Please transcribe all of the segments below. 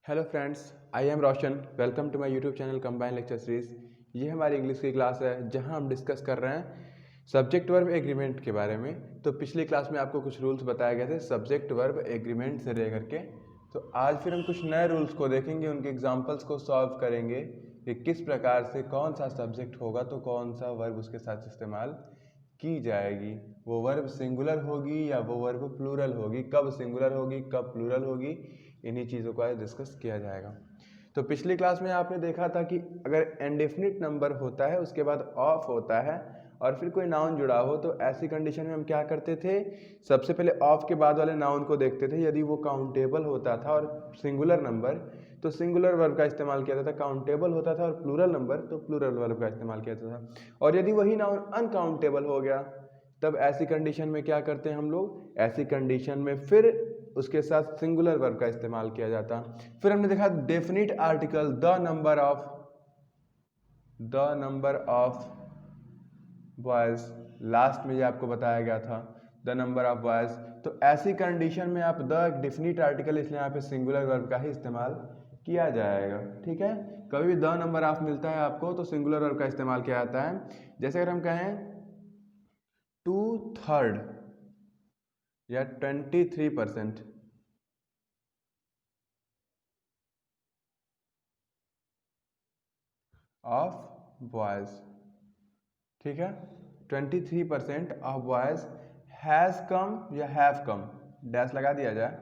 Hello friends, I am Roshan. Welcome to my YouTube channel combine lecture series. ये हमारी English की class है जहां हम डिस्कस कर रहे हैं सब्जेक्ट वर्ब एग्रीमेंट के बारे में। तो पिछली क्लास में आपको कुछ रूल्स बताए गए थे सब्जेक्ट वर्ब एग्रीमेंट से लेकर के। तो आज फिर हम कुछ नए रूल्स को देखेंगे, उनके एग्जाम्पल्स को सॉल्व करेंगे कि किस प्रकार से कौन सा सब्जेक्ट होगा तो कौन सा वर्ब उसके साथ इस्तेमाल की जाएगी। वो वर्ब सिंगुलर होगी या वो वर्ब प्लूरल होगी, कब सिंगुलर होगी कब प्लूरल होगी, इन्हीं चीज़ों को आज डिस्कस किया जाएगा। तो पिछली क्लास में आपने देखा था कि अगर इंडेफिनिट नंबर होता है उसके बाद ऑफ होता है और फिर कोई नाउन जुड़ा हो तो ऐसी कंडीशन में हम क्या करते थे, सबसे पहले ऑफ के बाद वाले नाउन को देखते थे। यदि वो काउंटेबल होता था और सिंगुलर नंबर तो सिंगुलर वर्ब का इस्तेमाल किया जाता था, काउंटेबल होता था और प्लूरल नंबर तो प्लूरल वर्ब का इस्तेमाल किया जाता था। और यदि वही नाउन अनकाउंटेबल हो गया तब ऐसी कंडीशन में क्या करते हैं हम लोग, ऐसी कंडीशन में फिर उसके साथ सिंगुलर वर्ब का इस्तेमाल किया जाता। फिर हमने देखा definite article the number of boys, last में ये आपको बताया गया था द नंबर ऑफ बॉयज। तो ऐसी कंडीशन में आप द डेफिनिट आर्टिकल, इसलिए यहाँ पे सिंगुलर वर्ब का ही इस्तेमाल किया जाएगा। ठीक है, कभी भी द नंबर ऑफ मिलता है आपको तो सिंगुलर वर्ब का इस्तेमाल किया जाता है। जैसे अगर हम कहें 2/3 या 23% ऑफ बॉयज, ठीक है, 23% ऑफ बॉयज हैज़ कम या हैव कम, डैश लगा दिया जाए,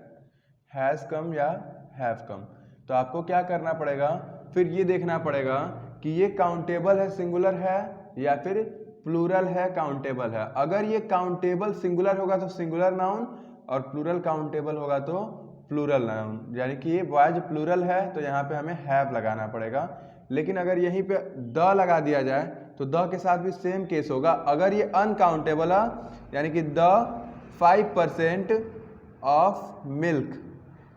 हैज़ कम या हैव कम। तो आपको क्या करना पड़ेगा, फिर ये देखना पड़ेगा कि ये काउंटेबल है, सिंगुलर है या फिर प्लूरल है, काउंटेबल है। अगर ये काउंटेबल सिंगुलर होगा तो सिंगुलर नाउन और प्लूरल काउंटेबल होगा तो प्लूरल नाउन। यानी कि ये बॉयज प्लूरल है तो यहाँ पे हमें हैव लगाना पड़ेगा। लेकिन अगर यहीं पे द लगा दिया जाए तो द के साथ भी सेम केस होगा। अगर ये अनकाउंटेबल है यानी कि द 5% ऑफ मिल्क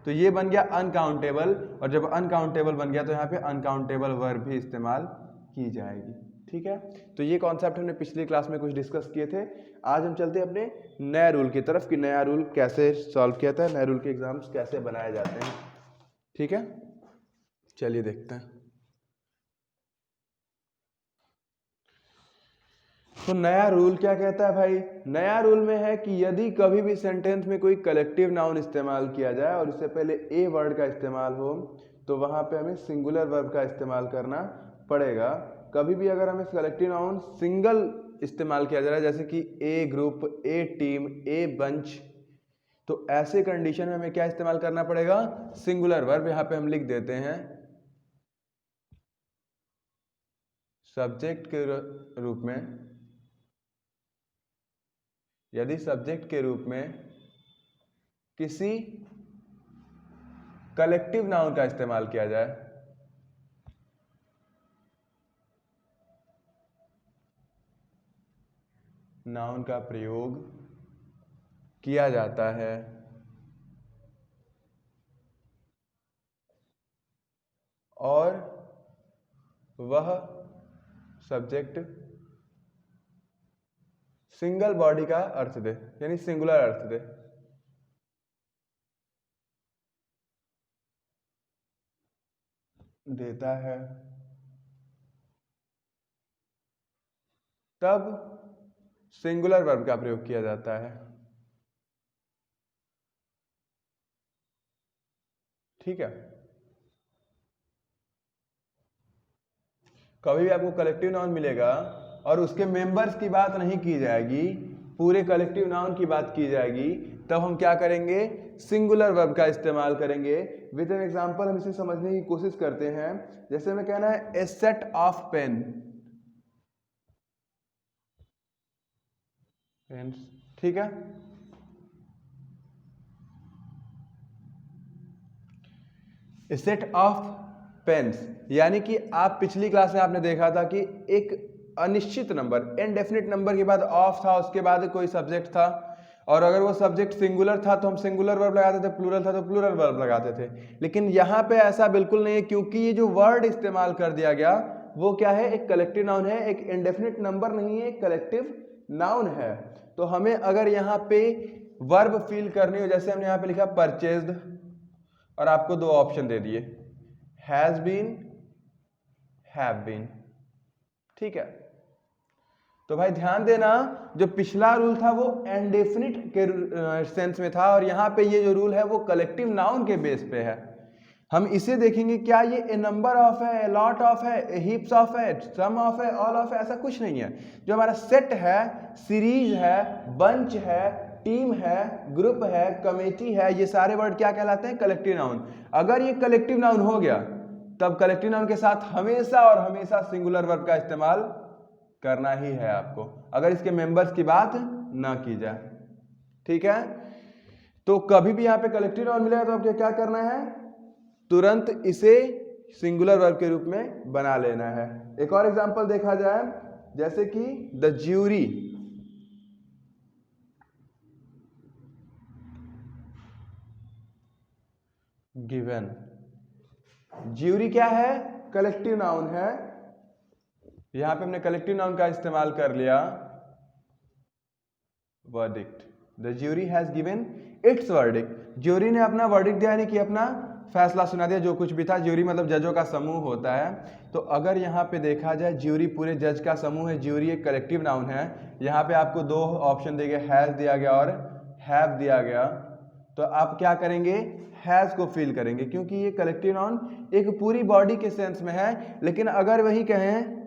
तो ये बन गया अनकाउंटेबल, और जब अनकाउंटेबल बन गया तो यहाँ पे अनकाउंटेबल वर्ब भी इस्तेमाल की जाएगी। ठीक है, तो ये कॉन्सेप्ट हमने पिछली क्लास में कुछ डिस्कस किए थे। आज हम चलते हैं अपने नए रूल की तरफ कि नया रूल कैसे सॉल्व किया था, नए रूल के एग्जाम्स कैसे बनाए जाते हैं। ठीक है, चलिए देखते हैं। तो नया रूल क्या कहता है भाई, नया रूल में है कि यदि कभी भी सेंटेंस में कोई कलेक्टिव नाउन इस्तेमाल किया जाए और इससे पहले ए वर्ड का इस्तेमाल हो तो वहां पे हमें सिंगुलर वर्ब का इस्तेमाल करना पड़ेगा। कभी भी अगर हमें कलेक्टिव नाउन सिंगल इस्तेमाल किया जा रहा है जैसे कि a group, a team, a bunch, तो ऐसे कंडीशन में हमें क्या इस्तेमाल करना पड़ेगा, सिंगुलर वर्ब। यहां पे हम लिख देते हैं सब्जेक्ट के रूप में, यदि सब्जेक्ट के रूप में किसी कलेक्टिव नाउन का इस्तेमाल किया जाए नाउन का प्रयोग किया जाता है और वह सब्जेक्ट सिंगल बॉडी का अर्थ दे, यानी सिंगुलर अर्थ दे, देता है, तब सिंगुलर वर्ब का प्रयोग किया जाता है। ठीक है, कभी भी आपको कलेक्टिव नाउन मिलेगा और उसके मेंबर्स की बात नहीं की जाएगी, पूरे कलेक्टिव नाउन की बात की जाएगी, तब हम क्या करेंगे, सिंगुलर वर्ब का इस्तेमाल करेंगे। विद एन एग्जांपल हम इसे समझने की कोशिश करते हैं। जैसे हमें कहना है ए सेट ऑफ पेन, ठीक है, ए सेट ऑफ पेन्स, यानी कि आप पिछली क्लास में आपने देखा था कि एक अनिश्चित नंबर, इनडेफिनिट नंबर के बाद ऑफ था, उसके बाद कोई सब्जेक्ट था, और अगर वो सब्जेक्ट सिंगुलर था तो हम सिंगुलर वर्ब लगाते थे, प्लूरल था तो प्लूरल वर्ब लगाते थे। लेकिन यहाँ पे ऐसा बिल्कुल नहीं है, क्योंकि ये जो वर्ड इस्तेमाल कर दिया गया वो क्या है, एक कलेक्टिव नाउन है, एक इंडेफिनिट नंबर नहीं है, एक कलेक्टिव नाउन है। तो हमें अगर यहाँ पे वर्ब फील करनी हो, जैसे हमने यहाँ पे लिखा परचेज्ड, और आपको दो ऑप्शन दे दिए, हैज बीन, हैव बीन। ठीक है, तो भाई ध्यान देना, जो पिछला रूल था वो इंडेफिनिट के सेंस में था, और यहाँ पे ये जो रूल है वो कलेक्टिव नाउन के बेस पे है। हम इसे देखेंगे, क्या ये ए नंबर ऑफ है, ए लॉट ऑफ है, ए हीप्स ऑफ है, सम ऑफ है, ऑल ऑफ है, ऐसा कुछ नहीं है। जो हमारा सेट है, सीरीज है, बंच है, टीम है, ग्रुप है, कमेटी है, ये सारे वर्ड क्या कहलाते हैं? Collective noun. अगर ये कलेक्टिव नाउन हो गया तब कलेक्टिव नाउन के साथ हमेशा और हमेशा सिंगुलर वर्ब का इस्तेमाल करना ही है आपको, अगर इसके मेंबर्स की बात ना की जाए। ठीक है, तो कभी भी यहां पे कलेक्टिव नाउन मिलेगा तो आपको क्या करना है? तुरंत इसे सिंगुलर वर्ब के रूप में बना लेना है। एक और एग्जांपल देखा जाए, जैसे कि द ज्यूरी, गिवन। ज्यूरी क्या है? कलेक्टिव नाउन है। यहां पे हमने कलेक्टिव नाउन का इस्तेमाल कर लिया, verdict. The jury has given it's verdict. Jury ने अपना वर्डिक्ट दिया, यानी कि अपना फैसला सुना दिया, जो कुछ भी था। ज्यूरी मतलब जजों का समूह होता है। तो अगर यहाँ पे देखा जाए, ज्यूरी पूरे जज का समूह है, ज्यूरी एक कलेक्टिव नाउन है। यहाँ पे आपको दो ऑप्शन दिए गए, हैज दिया गया और हैव दिया गया। तो आप क्या करेंगे? हैज को फिल करेंगे, क्योंकि ये कलेक्टिव नाउन एक पूरी बॉडी के सेंस में है। लेकिन अगर वही कहें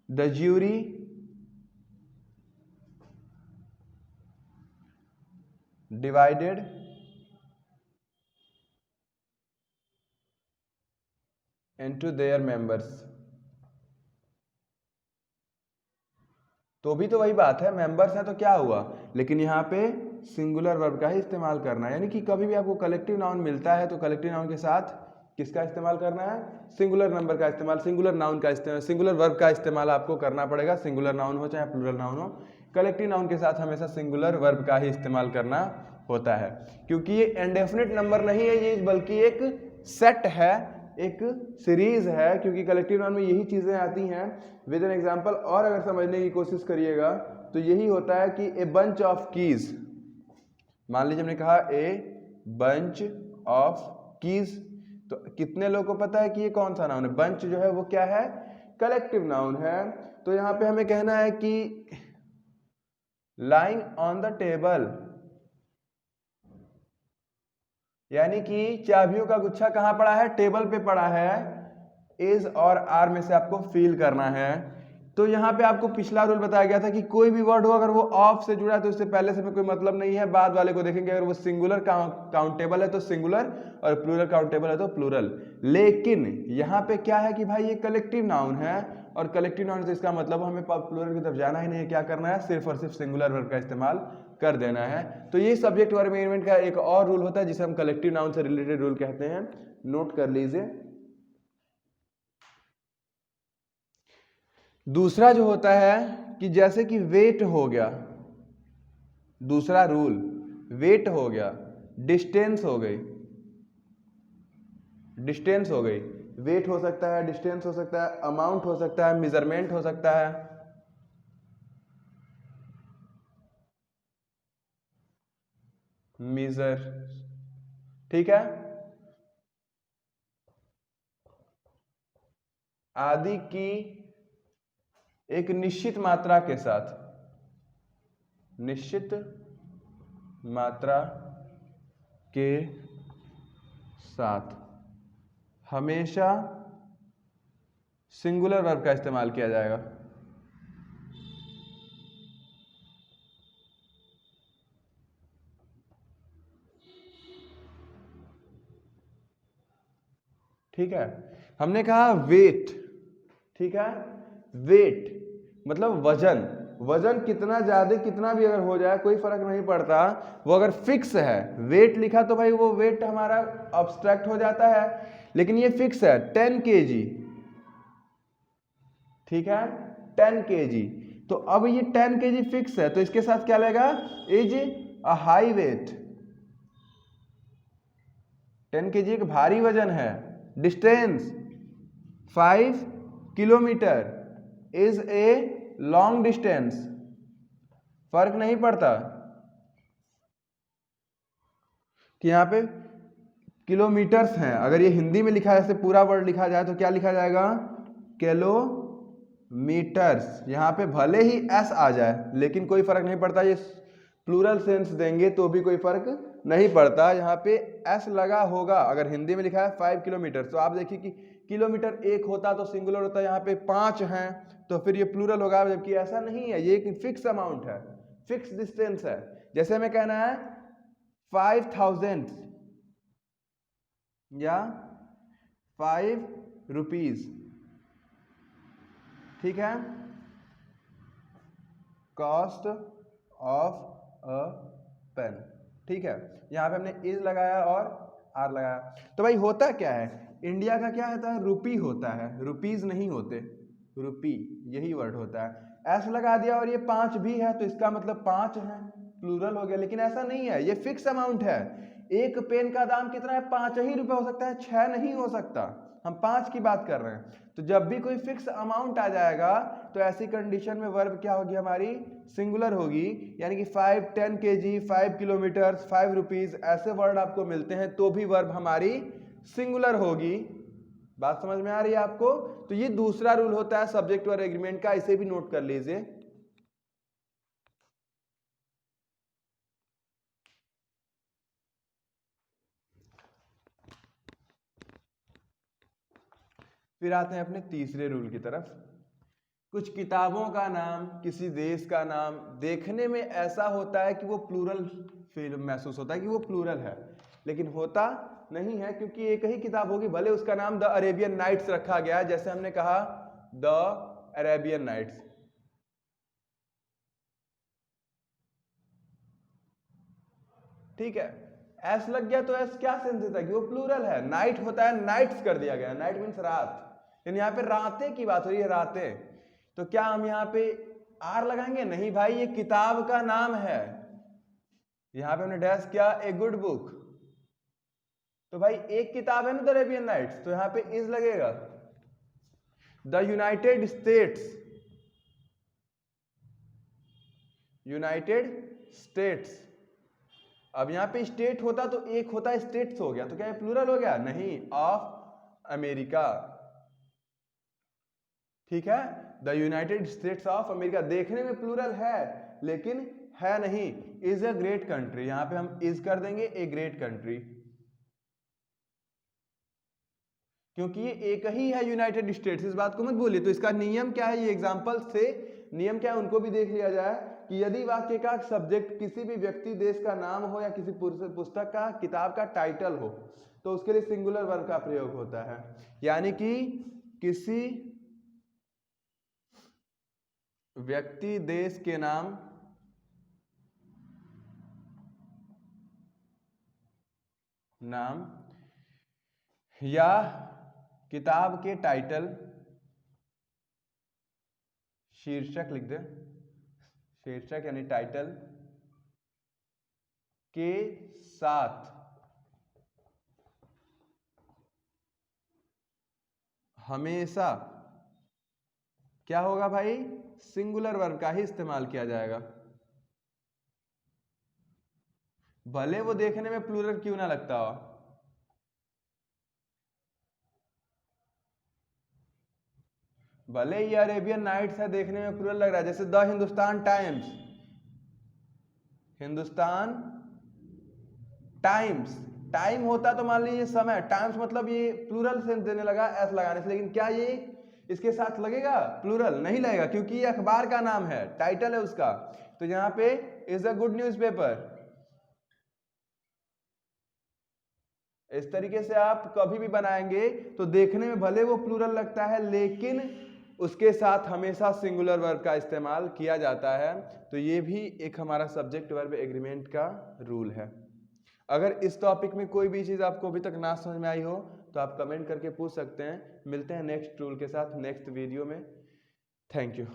the jury divided into their members, तो भी तो वही बात है, मेंबर्स है तो क्या हुआ, लेकिन यहाँ पे सिंगुलर वर्ब का ही इस्तेमाल करना है। यानी कि कभी भी आपको कलेक्टिव नाउन मिलता है तो कलेक्टिव नाउन के साथ किसका इस्तेमाल करना है? सिंगुलर नंबर का इस्तेमाल, सिंगुलर नाउन का इस्तेमाल, सिंगुलर वर्ब का इस्तेमाल आपको करना पड़ेगा। सिंगुलर नाउन हो चाहे प्लूरल नाउन हो, कलेक्टिव नाउन के साथ हमेशा सिंगुलर वर्ब का ही इस्तेमाल करना होता है, क्योंकि ये इंडेफिनिट नंबर नहीं है, ये बल्कि एक सेट है, एक सीरीज है, क्योंकि कलेक्टिव नाउन में यही चीजें आती हैं। विद एन एग्जांपल और अगर समझने की कोशिश करिएगा तो यही होता है कि ए बंच ऑफ कीज, मान लीजिए हमने कहा ए बंच ऑफ कीज, तो कितने लोगों को पता है कि ये कौन सा नाउन है? बंच जो है वो क्या है? कलेक्टिव नाउन है। तो यहां पे हमें कहना है कि लाइंग ऑन द टेबल, यानी कि चाबियों का गुच्छा कहां पड़ा है? टेबल पे पड़ा है। इज और आर में से आपको फील करना है। तो यहाँ पे आपको पिछला रूल बताया गया था कि कोई भी वर्ड हो, अगर वो ऑफ से जुड़ा है तो उससे पहले से कोई मतलब नहीं है, बाद वाले को देखेंगे। अगर वो सिंगुलर काउंटेबल है तो सिंगुलर, और प्लूरल काउंटेबल है तो प्लूरल। लेकिन यहाँ पे क्या है कि भाई ये कलेक्टिव नाउन है, और कलेक्टिव नाउन से इसका मतलब हमें प्लूरल की तरफ जाना ही नहीं है। क्या करना है? सिर्फ और सिर्फ सिंगुलर वर्ब का इस्तेमाल कर देना है। तो ये सब्जेक्ट वर्ब एग्रीमेंट का एक और रूल होता है, जिसे हम कलेक्टिव नाउन से रिलेटेड रूल कहते हैं। नोट कर लीजिए। दूसरा जो होता है कि जैसे कि वेट हो गया, दूसरा रूल वेट हो गया, डिस्टेंस हो गई, डिस्टेंस हो गई, वेट हो सकता है, डिस्टेंस हो सकता है, अमाउंट हो सकता है, मेजरमेंट हो सकता है। मीजर, ठीक है, आदि की एक निश्चित मात्रा के साथ, निश्चित मात्रा के साथ हमेशा सिंगुलर वर्ब का इस्तेमाल किया जाएगा। ठीक है, हमने कहा वेट, ठीक है, वेट मतलब वजन। वजन कितना ज्यादा कितना भी अगर हो जाए कोई फर्क नहीं पड़ता, वो अगर फिक्स है, वेट लिखा तो भाई वो वेट हमारा अब्स्ट्रैक्ट हो जाता है, लेकिन ये फिक्स है 10 kg, ठीक है, 10 kg। तो अब ये 10 kg फिक्स है, तो इसके साथ क्या लगेगा? Is a high wait, 10 kg एक भारी वजन है। Distance 5 kilometre, is a long distance, फर्क नहीं पड़ता कि यहां पे किलोमीटर्स हैं। अगर ये हिंदी में लिखा है, ऐसे पूरा वर्ड लिखा जाए तो क्या लिखा जाएगा? किलोमीटर्स। यहाँ पे भले ही एस आ जाए लेकिन कोई फर्क नहीं पड़ता, ये प्लूरल सेंस देंगे तो भी कोई फर्क नहीं पड़ता, यहाँ पे एस लगा होगा। अगर हिंदी में लिखा है 5 किलोमीटर, तो आप देखिए कि किलोमीटर एक होता तो सिंगुलर होता, यहाँ पे 5 हैं तो फिर ये प्लूरल होगा, जबकि ऐसा नहीं है, ये एक फिक्स अमाउंट है, फिक्स डिस्टेंस है। जैसे हमें कहना है 5000 या 5 रुपीज, ठीक है, कॉस्ट ऑफ अ पेन, ठीक है। यहाँ पे हमने इज लगाया और आर लगाया। तो भाई होता क्या है, इंडिया का क्या होता है? रुपी होता है, रुपीज नहीं होते, रुपी यही वर्ड होता है। एस लगा दिया और ये 5 भी है तो इसका मतलब 5 है, प्लूरल हो गया। लेकिन ऐसा नहीं है, ये फिक्स अमाउंट है। एक पेन का दाम कितना है? 5 ही रुपए हो सकता है, 6 नहीं हो सकता। हम 5 की बात कर रहे हैं। तो जब भी कोई फिक्स अमाउंट आ जाएगा तो ऐसी कंडीशन में वर्ब क्या होगी हमारी? सिंगुलर होगी। यानी कि 5 10 kg, 5 किलोमीटर, 5 रुपीज, ऐसे वर्ड आपको मिलते हैं तो भी वर्ब हमारी सिंगुलर होगी। बात समझ में आ रही है आपको? तो ये दूसरा रूल होता है सब्जेक्ट वर्ब एग्रीमेंट का, इसे भी नोट कर लीजिए। फिर आते हैं अपने तीसरे रूल की तरफ। कुछ किताबों का नाम, किसी देश का नाम देखने में ऐसा होता है कि वो प्लूरल फील महसूस होता है कि वो प्लूरल है, लेकिन होता नहीं है, क्योंकि एक ही किताब होगी, भले उसका नाम द अरेबियन नाइट्स रखा गया है। जैसे हमने कहा द अरेबियन नाइट्स, ठीक है, एस लग गया तो एस क्या सेंस देता है कि वो प्लूरल है। नाइट होता है, नाइट्स कर दिया गया, नाइट मीन्स रात, लेकिन यहाँ पे रातें की बात हो रही है, रातें। तो क्या हम यहाँ पे आर लगाएंगे? नहीं भाई, ये किताब का नाम है। यहाँ पे हमने डैश किया ए गुड बुक, तो भाई एक किताब है ना द अरेबियन नाइट्स, तो यहाँ पे इज लगेगा। The United states, United states, अब यहाँ पे स्टेट होता तो एक होता स्टेट्स हो गया, तो क्या ये प्लूरल हो गया? नहीं, ऑफ अमेरिका, ठीक है। The United states of America देखने में प्लूरल है लेकिन है नहीं। इज अ ग्रेट कंट्री, यहां पे हम इज कर देंगे ए ग्रेट कंट्री, क्योंकि ये एक ही है यूनाइटेड स्टेट्स, इस बात को मत भूलिए। तो इसका नियम क्या है, ये एग्जांपल से नियम क्या है उनको भी देख लिया जाए कि यदि वाक्य का सब्जेक्ट किसी भी व्यक्ति, देश का नाम हो या किसी पुस्तक का, किताब का टाइटल हो, तो उसके लिए सिंगुलर वर्ब का प्रयोग होता है। यानी कि किसी व्यक्ति, देश के नाम, या किताब के टाइटल, शीर्षक लिख दे, शीर्षक यानी टाइटल के साथ हमेशा क्या होगा भाई? सिंगुलर वर्ब का ही इस्तेमाल किया जाएगा, भले वो देखने में प्लूरल क्यों ना लगता हो। भले ये अरेबियन नाइट्स है, देखने में प्लूरल लग रहा है, जैसे the Hindustan times, Hindustan times, time होता तो मान लीजिए समय, टाइम्स मतलब ये प्लूरल सेंस देने लगा एस लगाने से, लेकिन क्या ये इसके साथ लगेगा? प्लूरल नहीं लगेगा, क्योंकि ये अखबार का नाम है, टाइटल है उसका। तो यहाँ पे इज अ गुड न्यूज़पेपर, इस तरीके से आप कभी भी बनाएंगे तो देखने में भले वो प्लूरल लगता है लेकिन उसके साथ हमेशा सिंगुलर वर्ब का इस्तेमाल किया जाता है। तो ये भी एक हमारा सब्जेक्ट वर्ब एग्रीमेंट का रूल है। अगर इस टॉपिक में कोई भी चीज़ आपको अभी तक ना समझ में आई हो तो आप कमेंट करके पूछ सकते हैं। मिलते हैं नेक्स्ट रूल के साथ नेक्स्ट वीडियो में। Thank you.